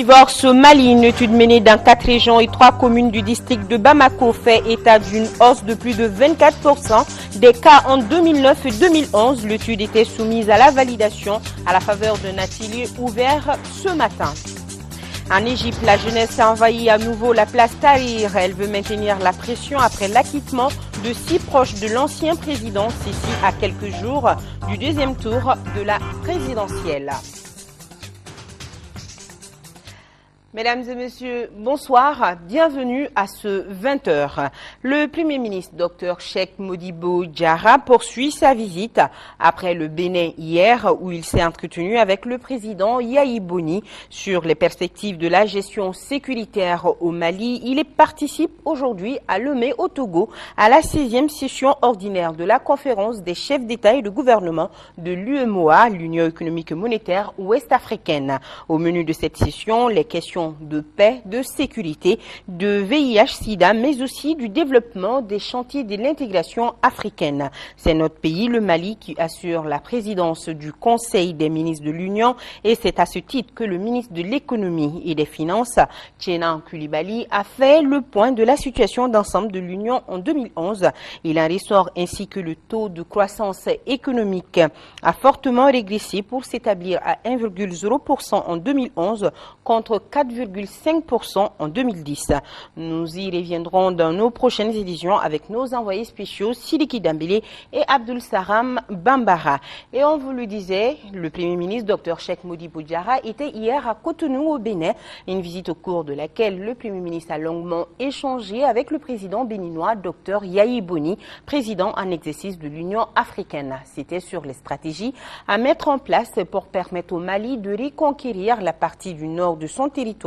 Divorce au Mali, une étude menée dans 4 régions et 3 communes du district de Bamako fait état d'une hausse de plus de 24% des cas en 2009 et 2011. L'étude était soumise à la validation à la faveur d'un atelier ouvert ce matin. En Égypte, la jeunesse a envahi à nouveau la place Tahrir. Elle veut maintenir la pression après l'acquittement de 6 proches de l'ancien président Sisi à quelques jours du deuxième tour de la présidentielle. Mesdames et messieurs, bonsoir, bienvenue à ce 20h. Le Premier ministre Dr Cheikh Modibo Diarra poursuit sa visite après le Bénin hier où il s'est entretenu avec le président Yahi Boni sur les perspectives de la gestion sécuritaire au Mali. Il participe aujourd'hui à Lomé au Togo à la 16e session ordinaire de la conférence des chefs d'État et de gouvernement de l'UEMOA, l'Union économique et monétaire ouest-africaine. Au menu de cette session, les questions de paix, de sécurité, de VIH-Sida, mais aussi du développement des chantiers de l'intégration africaine. C'est notre pays, le Mali, qui assure la présidence du Conseil des ministres de l'Union et c'est à ce titre que le ministre de l'Économie et des Finances, Tchenan Koulibaly, a fait le point de la situation d'ensemble de l'Union en 2011. Il en ressort ainsi que le taux de croissance économique a fortement régressé pour s'établir à 1,0% en 2011 contre 4,5% en 2010. Nous y reviendrons dans nos prochaines éditions avec nos envoyés spéciaux Sidiki Dambélé et Abdul Salam Bambara. Et on vous le disait, le Premier ministre Dr Cheikh Modibo Diarra était hier à Cotonou au Bénin, une visite au cours de laquelle le Premier ministre a longuement échangé avec le président béninois Dr Yahi Boni, président en exercice de l'Union africaine. C'était sur les stratégies à mettre en place pour permettre au Mali de reconquérir la partie du nord de son territoire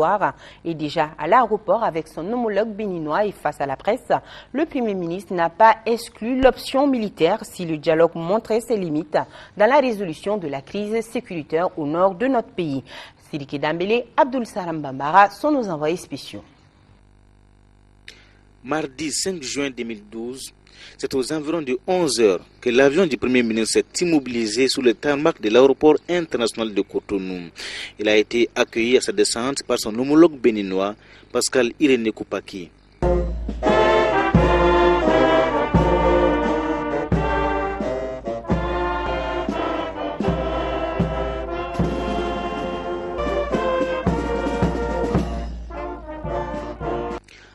et déjà à l'aéroport avec son homologue béninois et face à la presse, le Premier ministre n'a pas exclu l'option militaire si le dialogue montrait ses limites dans la résolution de la crise sécuritaire au nord de notre pays. Sidiki Dambélé, Abdul Salam Bambara sont nos envoyés spéciaux. Mardi 5 juin 2012, c'est aux environs de 11 heures que l'avion du Premier ministre s'est immobilisé sous le tarmac de l'aéroport international de Cotonou. Il a été accueilli à sa descente par son homologue béninois, Pascal Irénée Koupaki.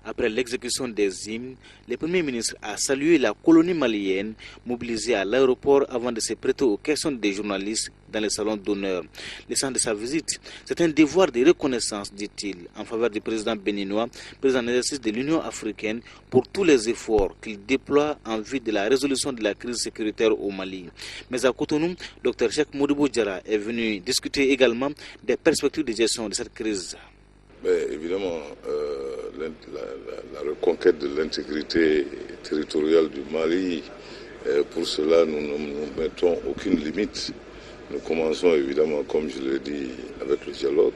Après l'exécution des hymnes, le Premier ministre a salué la colonie malienne mobilisée à l'aéroport avant de se prêter aux questions des journalistes dans le salon d'honneur. Le sens de sa visite, c'est un devoir de reconnaissance, dit-il, en faveur du président béninois, président en exercice de l'Union africaine, pour tous les efforts qu'il déploie en vue de la résolution de la crise sécuritaire au Mali. Mais à Cotonou, Dr Cheikh Modibo Diarra est venu discuter également des perspectives de gestion de cette crise. Mais évidemment, la reconquête de l'intégrité territoriale du Mali, pour cela, nous ne mettons aucune limite. Nous commençons évidemment, comme je l'ai dit, avec le dialogue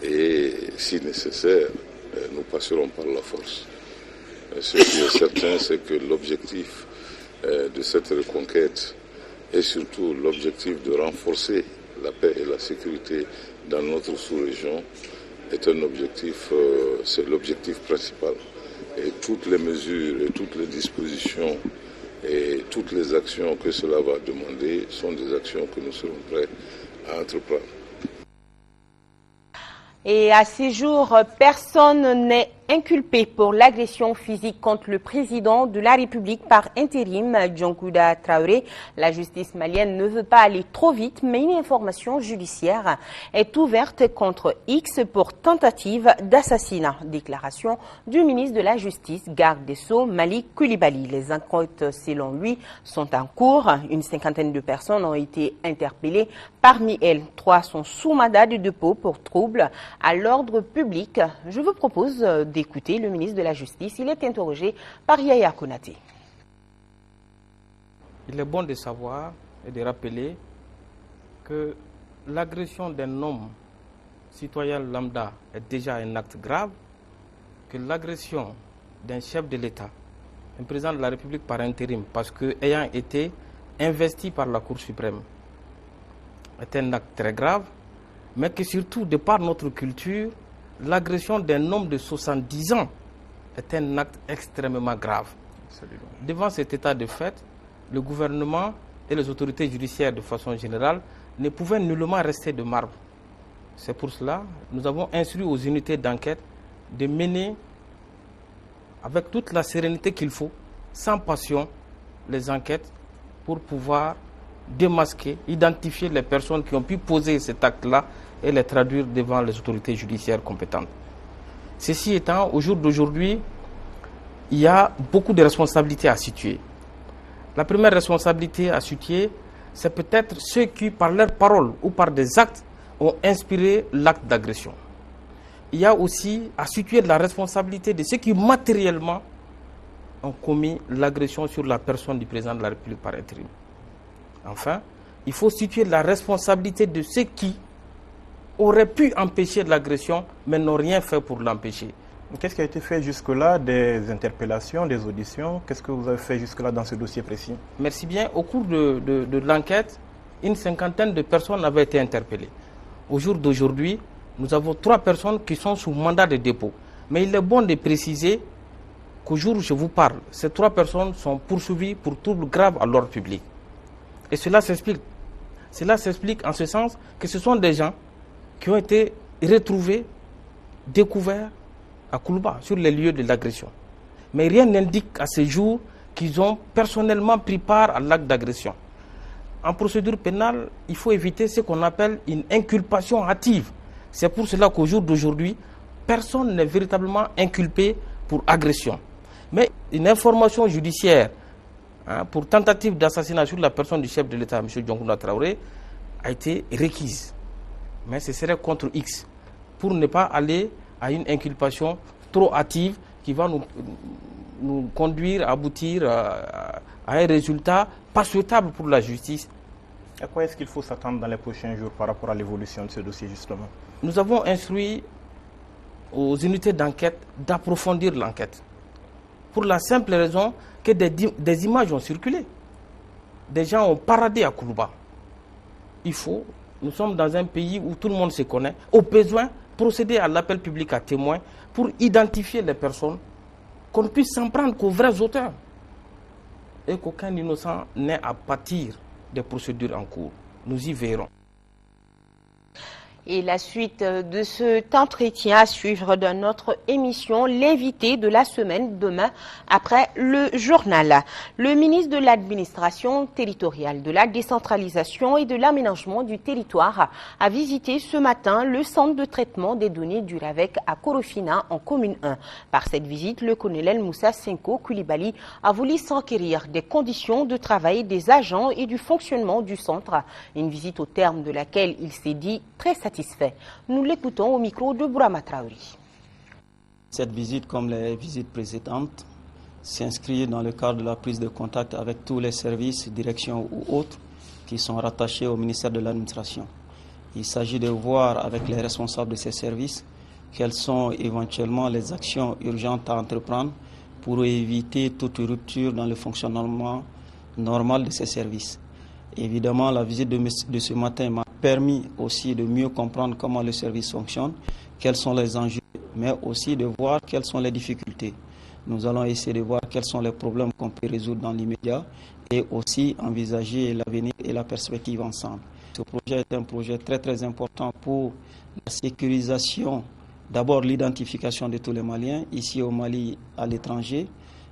et, si nécessaire, nous passerons par la force. Ce qui est certain, c'est que l'objectif de cette reconquête est surtout l'objectif de renforcer la paix et la sécurité dans notre sous-région. Est un objectif, c'est l'objectif principal. Et toutes les mesures et toutes les dispositions et toutes les actions que cela va demander sont des actions que nous serons prêts à entreprendre. Et à ces jours, personne n'est inculpé pour l'agression physique contre le président de la République par intérim, Djonkouda Traoré. La justice malienne ne veut pas aller trop vite, mais une information judiciaire est ouverte contre X pour tentative d'assassinat. Déclaration du ministre de la Justice, garde des Sceaux, Malik Koulibaly. Les enquêtes, selon lui, sont en cours. Une 50aine de personnes ont été interpellées. Parmi elles, 3 sont sous mandat de dépôt pour troubles à l'ordre public. Je vous propose d'écouter le ministre de la Justice. Il est interrogé par Yaya Konaté. Il est bon de savoir et de rappeler que l'agression d'un homme citoyen lambda est déjà un acte grave, que l'agression d'un chef de l'État, un président de la République par intérim, parce que ayant été investi par la Cour suprême, est un acte très grave mais que surtout, de par notre culture, l'agression d'un homme de 70 ans est un acte extrêmement grave. Absolument. Devant cet état de fait, le gouvernement et les autorités judiciaires de façon générale ne pouvaient nullement rester de marbre. C'est pour cela que nous avons instruit aux unités d'enquête de mener avec toute la sérénité qu'il faut, sans passion, les enquêtes pour pouvoir démasquer, identifier les personnes qui ont pu poser cet acte-là et les traduire devant les autorités judiciaires compétentes. Ceci étant, au jour d'aujourd'hui, il y a beaucoup de responsabilités à situer. La première responsabilité à situer, c'est peut-être ceux qui, par leurs paroles ou par des actes, ont inspiré l'acte d'agression. Il y a aussi à situer la responsabilité de ceux qui matériellement ont commis l'agression sur la personne du président de la République par intérim. Enfin, il faut situer la responsabilité de ceux qui auraient pu empêcher l'agression mais n'ont rien fait pour l'empêcher. Qu'est-ce qui a été fait jusque-là? Des interpellations, des auditions? Qu'est-ce que vous avez fait jusque-là dans ce dossier précis? Merci bien. Au cours de l'enquête, une cinquantaine de personnes avaient été interpellées. Au jour d'aujourd'hui, nous avons 3 personnes qui sont sous mandat de dépôt. Mais il est bon de préciser qu'au jour où je vous parle, ces 3 personnes sont poursuivies pour troubles graves à l'ordre public. Et cela s'explique. Cela s'explique en ce sens que ce sont des gens qui ont été retrouvés, découverts à Koulouba, sur les lieux de l'agression. Mais rien n'indique à ce jour qu'ils ont personnellement pris part à l'acte d'agression. En procédure pénale, il faut éviter ce qu'on appelle une inculpation hâtive. C'est pour cela qu'au jour d'aujourd'hui, personne n'est véritablement inculpé pour agression. Mais une information judiciaire pour tentative d'assassinat sur la personne du chef de l'État, M. Dioncounda Traoré, a été requise. Mais ce serait contre X, pour ne pas aller à une inculpation trop hâtive qui va nous conduire à aboutir à un résultat pas souhaitable pour la justice. À quoi est-ce qu'il faut s'attendre dans les prochains jours par rapport à l'évolution de ce dossier justement? Nous avons instruit aux unités d'enquête d'approfondir l'enquête. Pour la simple raison que des images ont circulé. Des gens ont paradé à Koulouba. Nous sommes dans un pays où tout le monde se connaît. Au besoin, procéder à l'appel public à témoins pour identifier les personnes, qu'on ne puisse s'en prendre qu'aux vrais auteurs et qu'aucun innocent n'ait à pâtir des procédures en cours. Nous y verrons. Et la suite de cet entretien à suivre dans notre émission, l'invité de la semaine demain après le journal. Le ministre de l'Administration territoriale, de la décentralisation et de l'aménagement du territoire a visité ce matin le centre de traitement des données du RAVEC à Korofina en commune 1. Par cette visite, le colonel Moussa Senko Koulibaly a voulu s'enquérir des conditions de travail des agents et du fonctionnement du centre. Une visite au terme de laquelle il s'est dit très satisfait. Nous l'écoutons au micro de Bourama Traouri. Cette visite, comme les visites précédentes, s'inscrit dans le cadre de la prise de contact avec tous les services, directions ou autres qui sont rattachés au ministère de l'Administration. Il s'agit de voir avec les responsables de ces services quelles sont éventuellement les actions urgentes à entreprendre pour éviter toute rupture dans le fonctionnement normal de ces services. Évidemment, la visite de ce matin m'a permis aussi de mieux comprendre comment le service fonctionne, quels sont les enjeux, mais aussi de voir quelles sont les difficultés. Nous allons essayer de voir quels sont les problèmes qu'on peut résoudre dans l'immédiat et aussi envisager l'avenir et la perspective ensemble. Ce projet est un projet très très important pour la sécurisation, d'abord l'identification de tous les Maliens, ici au Mali, à l'étranger,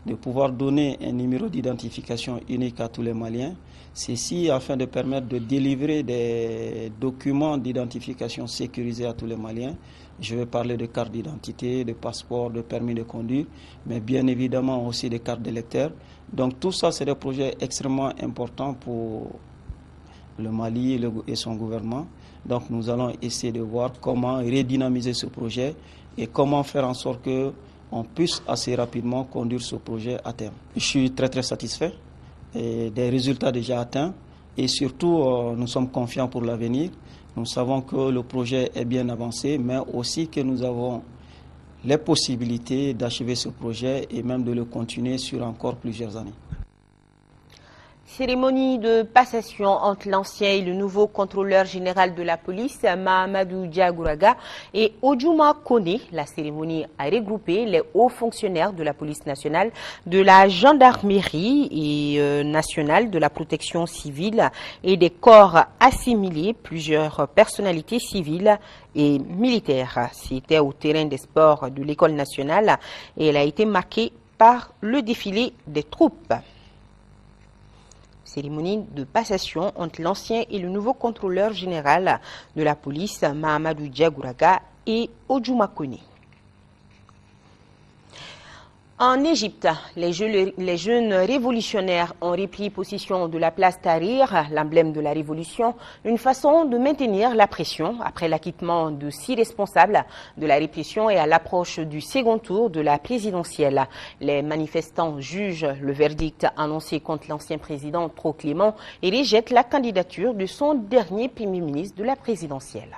de pouvoir donner un numéro d'identification unique à tous les Maliens. Ceci afin de permettre de délivrer des documents d'identification sécurisés à tous les Maliens. Je vais parler de cartes d'identité, de passeports, de permis de conduire, mais bien évidemment aussi des cartes d'électeurs. Donc tout ça, c'est des projets extrêmement importants pour le Mali et son gouvernement. Donc nous allons essayer de voir comment redynamiser ce projet et comment faire en sorte qu'on puisse assez rapidement conduire ce projet à terme. Je suis très très satisfait des résultats déjà atteints et surtout nous sommes confiants pour l'avenir. Nous savons que le projet est bien avancé, mais aussi que nous avons les possibilités d'achever ce projet et même de le continuer sur encore plusieurs années. Cérémonie de passation entre l'ancien et le nouveau contrôleur général de la police, Mahamadou Diagouraga, et Odjouma Kone. La cérémonie a regroupé les hauts fonctionnaires de la police nationale, de la gendarmerie et nationale, de la protection civile et des corps assimilés, plusieurs personnalités civiles et militaires. C'était au terrain des sports de l'école nationale et elle a été marquée par le défilé des troupes. Cérémonie de passation entre l'ancien et le nouveau contrôleur général de la police, Mahamadou Diagouraga, et Odjouma Kone. En Égypte, les jeunes révolutionnaires ont repris possession de la place Tahrir, l'emblème de la révolution, une façon de maintenir la pression après l'acquittement de 6 responsables de la répression et à l'approche du second tour de la présidentielle. Les manifestants jugent le verdict annoncé contre l'ancien président trop clément et rejettent la candidature de son dernier premier ministre de la présidentielle.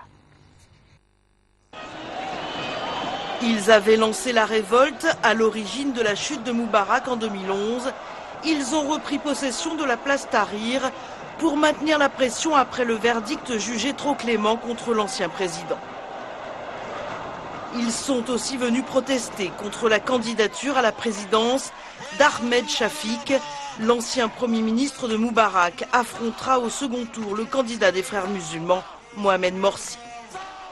Ils avaient lancé la révolte à l'origine de la chute de Moubarak en 2011. Ils ont repris possession de la place Tahrir pour maintenir la pression après le verdict jugé trop clément contre l'ancien président. Ils sont aussi venus protester contre la candidature à la présidence d'Ahmed Shafik. L'ancien premier ministre de Moubarak affrontera au second tour le candidat des frères musulmans, Mohamed Morsi.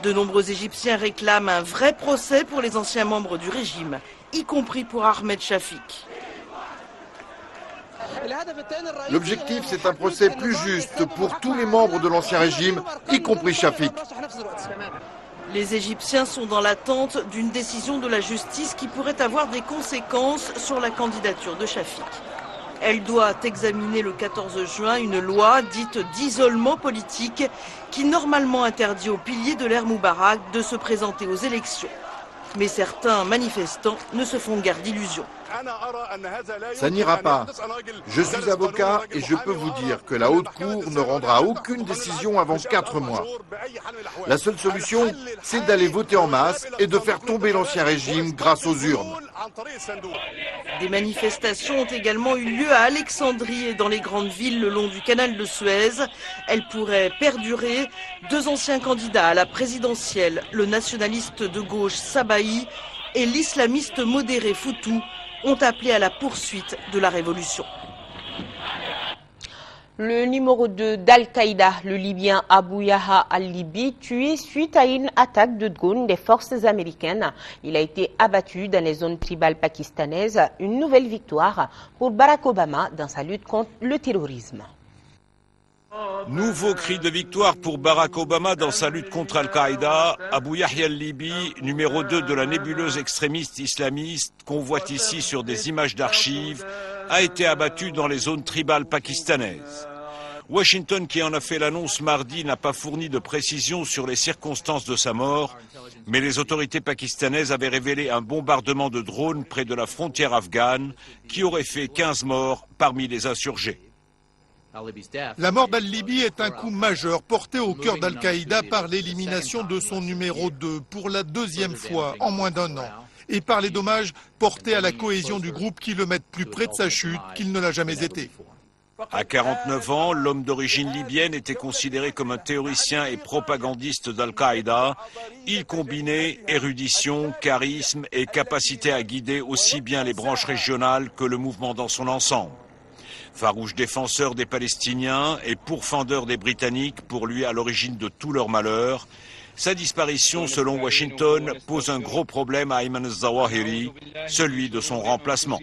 De nombreux Égyptiens réclament un vrai procès pour les anciens membres du régime, y compris pour Ahmed Shafik. L'objectif, c'est un procès plus juste pour tous les membres de l'ancien régime, y compris Shafik. Les Égyptiens sont dans l'attente d'une décision de la justice qui pourrait avoir des conséquences sur la candidature de Shafik. Elle doit examiner le 14 juin une loi dite d'isolement politique qui normalement interdit aux piliers de l'ère Moubarak de se présenter aux élections. Mais certains manifestants ne se font guère d'illusions. Ça n'ira pas. Je suis avocat et je peux vous dire que la Haute Cour ne rendra aucune décision avant 4 mois. La seule solution, c'est d'aller voter en masse et de faire tomber l'ancien régime grâce aux urnes. Des manifestations ont également eu lieu à Alexandrie et dans les grandes villes le long du canal de Suez. Elles pourraient perdurer. 2 anciens candidats à la présidentielle, le nationaliste de gauche Sabahi et l'islamiste modéré Foutou, ont appelé à la poursuite de la révolution. Le numéro 2 d'Al-Qaïda, le Libyen Abu Yahya al-Libi, tué suite à une attaque de drone des forces américaines. Il a été abattu dans les zones tribales pakistanaises. Une nouvelle victoire pour Barack Obama dans sa lutte contre le terrorisme. Nouveau cri de victoire pour Barack Obama dans sa lutte contre Al-Qaïda. Abu Yahya al-Libi, numéro 2 de la nébuleuse extrémiste islamiste, qu'on voit ici sur des images d'archives, a été abattu dans les zones tribales pakistanaises. Washington, qui en a fait l'annonce mardi, n'a pas fourni de précisions sur les circonstances de sa mort, mais les autorités pakistanaises avaient révélé un bombardement de drones près de la frontière afghane qui aurait fait 15 morts parmi les insurgés. La mort d'Al-Libi est un coup majeur porté au cœur d'Al-Qaïda par l'élimination de son numéro 2 pour la 2e fois en moins d'1 an et par les dommages portés à la cohésion du groupe qui le mettent plus près de sa chute qu'il ne l'a jamais été. À 49 ans, l'homme d'origine libyenne était considéré comme un théoricien et propagandiste d'Al-Qaïda. Il combinait érudition, charisme et capacité à guider aussi bien les branches régionales que le mouvement dans son ensemble. Farouche défenseur des Palestiniens et pourfendeur des Britanniques, pour lui à l'origine de tout leur malheur, sa disparition, selon Washington, pose un gros problème à Ayman al-Zawahiri, celui de son remplacement.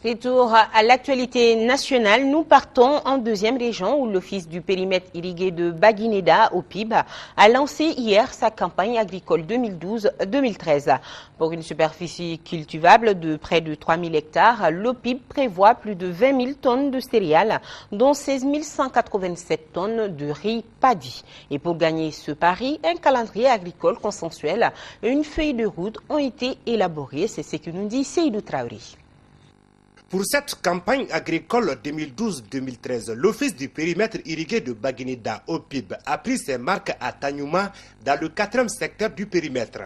Retour à l'actualité nationale, nous partons en 2e région où l'Office du périmètre irrigué de Baguineda, OPIB, a lancé hier sa campagne agricole 2012-2013. Pour une superficie cultivable de près de 3000 hectares, l'OPIB prévoit plus de 20 000 tonnes de céréales, dont 16 187 tonnes de riz paddy. Et pour gagner ce pari, un calendrier agricole consensuel et une feuille de route ont été élaborés. C'est ce que nous dit Seydou Traoré. Pour cette campagne agricole 2012-2013, l'Office du périmètre irrigué de Baguineda, OPIB, a pris ses marques à Tanyouma, dans le 4e secteur du périmètre.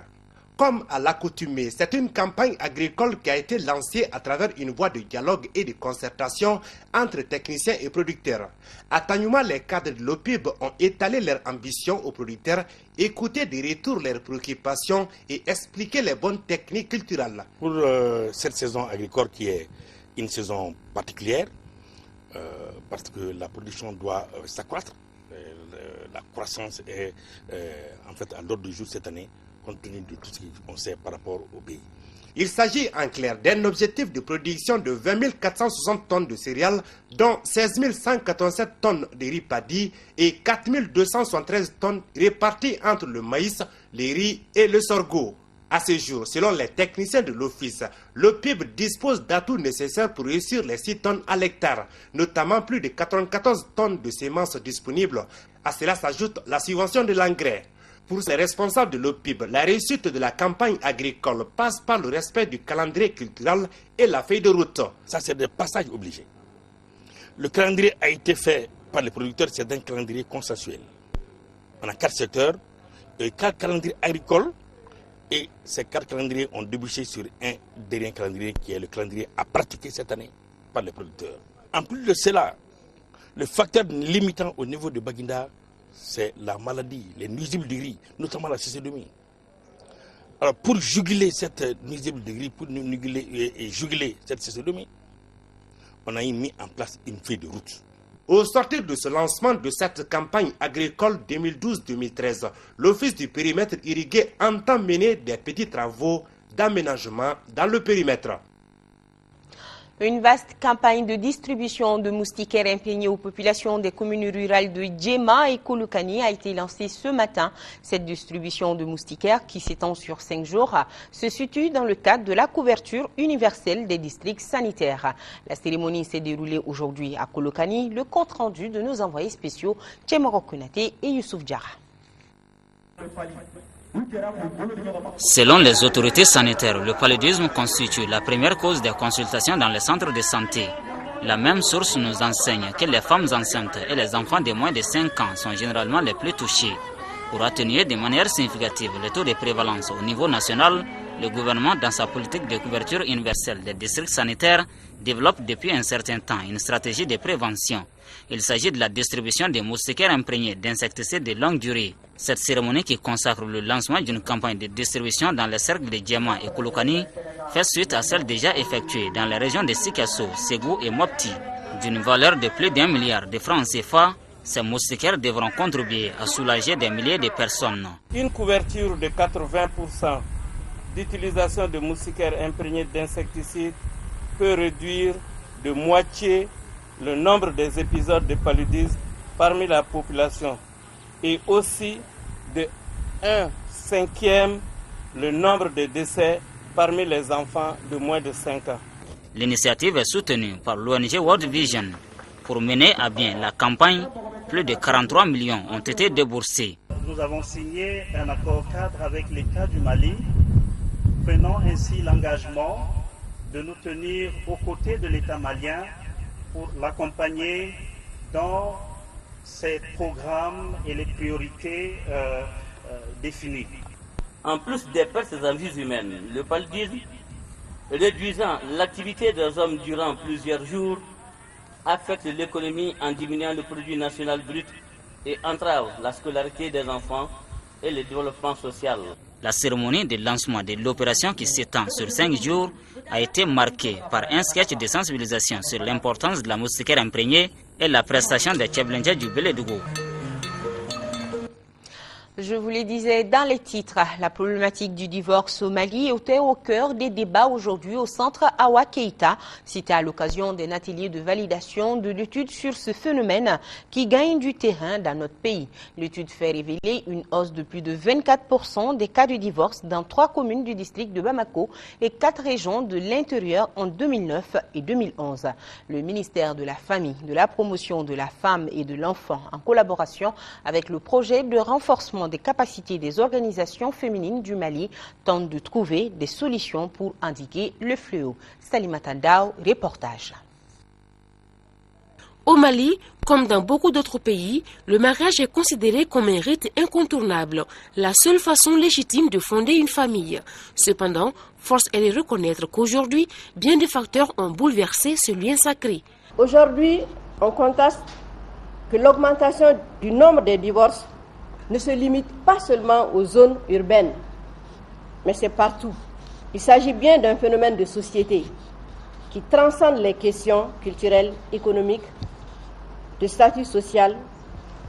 Comme à l'accoutumée, c'est une campagne agricole qui a été lancée à travers une voie de dialogue et de concertation entre techniciens et producteurs. À Tanyuma, les cadres de l'OPIB ont étalé leurs ambitions aux producteurs, écouté des retours leurs préoccupations et expliqué les bonnes techniques culturelles. Pour cette saison agricole qui est une saison particulière, parce que la production doit s'accroître, la croissance est en fait à l'ordre du jour cette année, compte tenu de tout ce qu'on sait par rapport au pays. Il s'agit en clair d'un objectif de production de 20 460 tonnes de céréales, dont 16 187 tonnes de riz paddy et 4 273 tonnes réparties entre le maïs, les riz et le sorgho. À ce jour, selon les techniciens de l'office, le PIB dispose d'atouts nécessaires pour réussir les 6 tonnes à l'hectare, notamment plus de 94 tonnes de semences disponibles. À cela s'ajoute la subvention de l'engrais. Pour les responsables de l'OPIB, la réussite de la campagne agricole passe par le respect du calendrier culturel et la feuille de route. Ça, c'est des passages obligés. Le calendrier a été fait par les producteurs, c'est un calendrier consensuel. On a 4 secteurs, et 4 calendriers agricoles, et ces 4 calendriers ont débouché sur un dernier calendrier qui est le calendrier à pratiquer cette année par les producteurs. En plus de cela, le facteur limitant au niveau de Baguinda, c'est la maladie, les nuisibles du riz, notamment la cécédomie. Alors pour juguler cette nuisible du riz, pour juguler cette cécédomie, on a mis en place une feuille de route. Au sortir de ce lancement de cette campagne agricole 2012-2013, l'Office du périmètre irrigué entend mener des petits travaux d'aménagement dans le périmètre. Une vaste campagne de distribution de moustiquaires imprégnés aux populations des communes rurales de Djema et Kolokani a été lancée ce matin. Cette distribution de moustiquaires, qui s'étend sur 5 jours, se situe dans le cadre de la couverture universelle des districts sanitaires. La cérémonie s'est déroulée aujourd'hui à Kolokani. Le compte-rendu de nos envoyés spéciaux, Tchemoro Konate et Youssouf Diarra. Selon les autorités sanitaires, le paludisme constitue la première cause des consultations dans les centres de santé. La même source nous enseigne que les femmes enceintes et les enfants de moins de 5 ans sont généralement les plus touchés. Pour atténuer de manière significative le taux de prévalence au niveau national, le gouvernement, dans sa politique de couverture universelle des districts sanitaires, développe depuis un certain temps une stratégie de prévention. Il s'agit de la distribution des moustiquaires imprégnés d'insecticides de longue durée. Cette cérémonie, qui consacre le lancement d'une campagne de distribution dans les cercles de Djema et Kolokani, fait suite à celle déjà effectuée dans les régions de Sikasso, Ségou et Mopti. D'une valeur de plus d'1 milliard de francs CFA, ces moustiquaires devront contribuer à soulager des milliers de personnes. Une couverture de 80% d'utilisation de moustiquaires imprégnés d'insecticides peut réduire de moitié le nombre des épisodes de paludisme parmi la population et aussi de 1/5 le nombre de décès parmi les enfants de moins de 5 ans. L'initiative est soutenue par l'ONG World Vision. Pour mener à bien la campagne, plus de 43 millions ont été déboursés. Nous avons signé un accord cadre avec l'État du Mali, prenant ainsi l'engagement de nous tenir aux côtés de l'État malien pour l'accompagner dans ses programmes et les priorités définies. En plus des pertes en vies humaines, le paludisme, réduisant l'activité des hommes durant plusieurs jours, affecte l'économie en diminuant le produit national brut et entrave la scolarité des enfants et le développement social. La cérémonie de lancement de l'opération, qui s'étend sur 5 jours, a été marquée par un sketch de sensibilisation sur l'importance de la moustiquaire imprégnée et la prestation des Tcheblenja du Bélédougou. Je vous le disais dans les titres, la problématique du divorce au Mali était au cœur des débats aujourd'hui au centre Awa Keïta. C'était à l'occasion d'un atelier de validation de l'étude sur ce phénomène qui gagne du terrain dans notre pays. L'étude fait révéler une hausse de plus de 24% des cas de divorce dans 3 communes du district de Bamako et 4 régions de l'intérieur en 2009 et 2011. Le ministère de la Famille, de la Promotion de la Femme et de l'Enfant, en collaboration avec le projet de renforcement des capacités des organisations féminines du Mali, tentent de trouver des solutions pour endiguer le fléau. Salimata Ndao, reportage. Au Mali, comme dans beaucoup d'autres pays, le mariage est considéré comme un rite incontournable, la seule façon légitime de fonder une famille. Cependant, force est de reconnaître qu'aujourd'hui, bien des facteurs ont bouleversé ce lien sacré. Aujourd'hui, on constate que l'augmentation du nombre de divorces ne se limite pas seulement aux zones urbaines, mais c'est partout. Il s'agit bien d'un phénomène de société qui transcende les questions culturelles, économiques, de statut social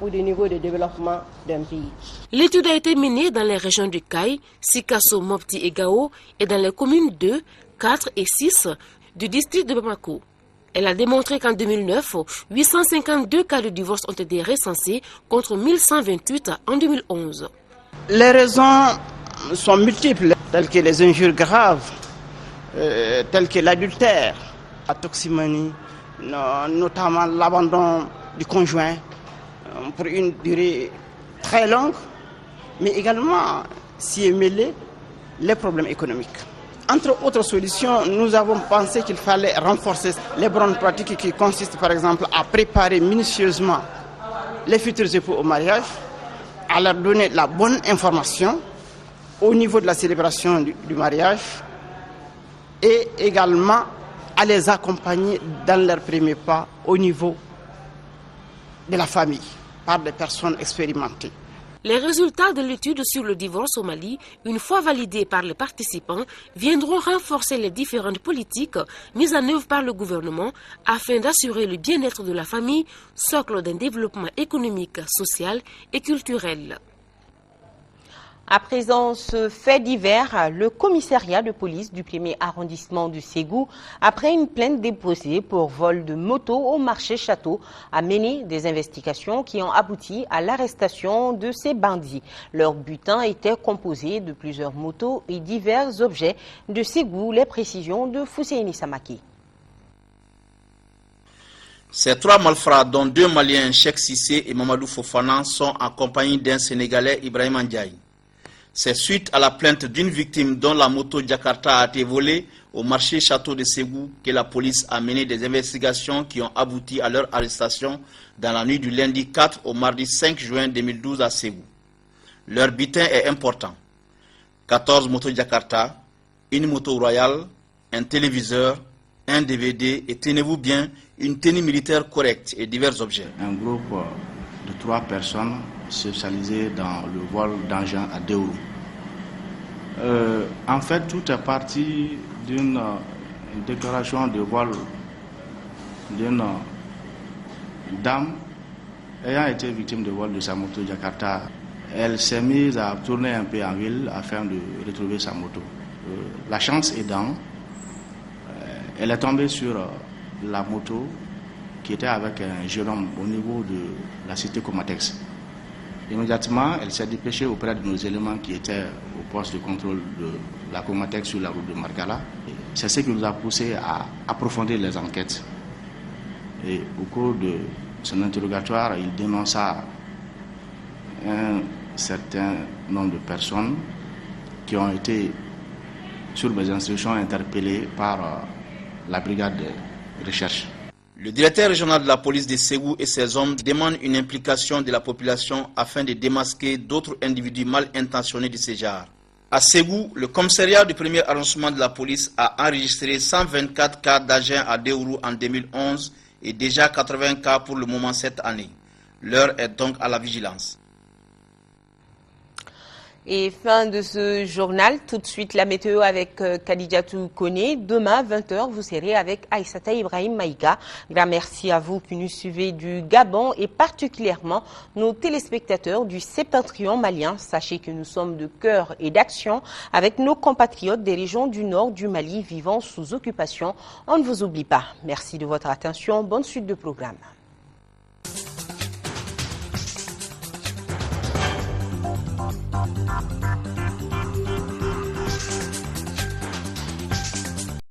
ou de niveau de développement d'un pays. L'étude a été menée dans les régions du Caille, Sikasso, Mopti et Gao et dans les communes 2, 4 et 6 du district de Bamako. Elle a démontré qu'en 2009, 852 cas de divorce ont été recensés contre 1128 en 2011. Les raisons sont multiples, telles que les injures graves, telles que l'adultère, la toxicomanie, notamment l'abandon du conjoint pour une durée très longue, mais également s'y est mêlé les problèmes économiques. Entre autres solutions, nous avons pensé qu'il fallait renforcer les bonnes pratiques qui consistent par exemple à préparer minutieusement les futurs époux au mariage, à leur donner la bonne information au niveau de la célébration du mariage et également à les accompagner dans leurs premiers pas au niveau de la famille par des personnes expérimentées. Les résultats de l'étude sur le divorce au Mali, une fois validés par les participants, viendront renforcer les différentes politiques mises en œuvre par le gouvernement afin d'assurer le bien-être de la famille, socle d'un développement économique, social et culturel. À présent, ce fait divers, le commissariat de police du 1er arrondissement du Ségou, après une plainte déposée pour vol de moto au marché Château, a mené des investigations qui ont abouti à l'arrestation de ces bandits. Leur butin était composé de plusieurs motos et divers objets de Ségou. Les précisions de Fousseini Samaki. Ces 3 malfrats, dont 2 Maliens, Cheikh Sissé et Mamadou Fofana, sont en compagnie d'un Sénégalais, Ibrahim Ndiaye. C'est suite à la plainte d'une victime dont la moto Jakarta a été volée au marché Château de Ségou que la police a mené des investigations qui ont abouti à leur arrestation dans la nuit du lundi 4 au mardi 5 juin 2012 à Ségou. Leur butin est important. 14 motos Jakarta, une moto royale, un téléviseur, un DVD et tenez-vous bien, une tenue militaire correcte et divers objets. Un groupe de 3 personnes spécialisées dans le vol d'engins à Deourou. En fait, tout est parti d'une déclaration de vol d'une dame ayant été victime de vol de sa moto Jakarta. Elle s'est mise à tourner un peu en ville afin de retrouver sa moto. La chance aidant, elle est tombée sur la moto qui était avec un jeune homme au niveau de la cité Comatex. Immédiatement, elle s'est dépêchée auprès de nos éléments qui étaient au poste de contrôle de la Comatex sur la route de Margala. C'est ce qui nous a poussé à approfondir les enquêtes. Et au cours de son interrogatoire, il dénonça un certain nombre de personnes qui ont été, sur mes instructions, interpellées par la brigade de recherche. Le directeur régional de la police de Ségou et ses hommes demandent une implication de la population afin de démasquer d'autres individus mal intentionnés de ce genre. À Ségou, le commissariat du 1er arrondissement de la police a enregistré 124 cas d'agents à Deourou en 2011 et déjà 80 cas pour le moment cette année. L'heure est donc à la vigilance. Et fin de ce journal, tout de suite la météo avec Khadijatou Koné. Demain, 20h, vous serez avec Aïssata Ibrahim Maïga. Grand merci à vous qui nous suivez du Gabon et particulièrement nos téléspectateurs du septentrion malien. Sachez que nous sommes de cœur et d'action avec nos compatriotes des régions du nord du Mali vivant sous occupation. On ne vous oublie pas. Merci de votre attention. Bonne suite de programme.